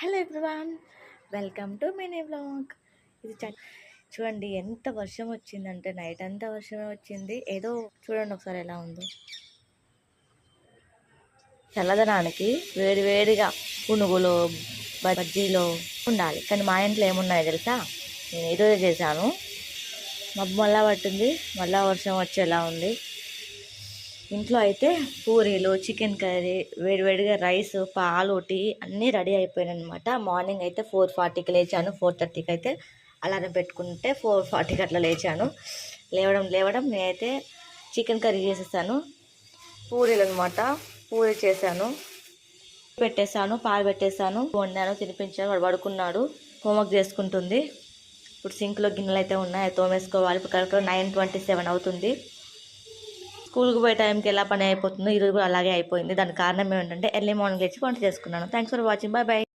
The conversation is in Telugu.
Hello everyone, welcome to mini vlog. ఇది చూడండి ఎంత వర్షం వచ్చిందంటే నైట్ అంతా వర్షమే వచ్చింది. ఏదో చూడండి ఒకసారి ఎలా ఉందో. చల్లదనానికి వేడి వేడిగా పునుగులు బజ్జీలు ఉండాలి, కానీ మా ఇంట్లో ఏమున్నాయో తెలుసా? నేను ఈరోజే చేశాను. మబ్బు మళ్ళా పట్టింది, మళ్ళా వర్షం వచ్చేలా ఉంది. ఇంట్లో అయితే పూరీలు, చికెన్ కర్రీ, వేడివేడిగా రైస్, పాలు, టీ అన్నీ రెడీ అయిపోయాయి అనమాట. మార్నింగ్ అయితే 4:40కి లేచాను. 4:30కి అయితే అలారం పెట్టుకుంటే 4:40కి అట్లా లేచాను. లేవడం నేనైతే చికెన్ కర్రీ చేసేసాను. పూరీలు అనమాట, పూరీ చేశాను, పెట్టేశాను, పాలు పెట్టేశాను, వండాను, తినిపించాను. వాడు పడుకున్నాడు, హోంవర్క్ చేసుకుంటుంది. ఇప్పుడు సింక్లో గిన్నెలు అయితే ఉన్నాయి, అవి తోమేసుకోవాలి. ఇప్పుడు కరెక్ట్గా 9:27 అవుతుంది. స్కూల్కి పోయే టైంకి ఎలా పని అయిపోతుందో ఈరోజు కూడా అలాగే అయిపోయింది. దానికి కారణం ఏంటంటే ఎర్లీ మార్నింగ్ లేచి వంట చేసుకున్నాను. Thanks for watching, bye bye.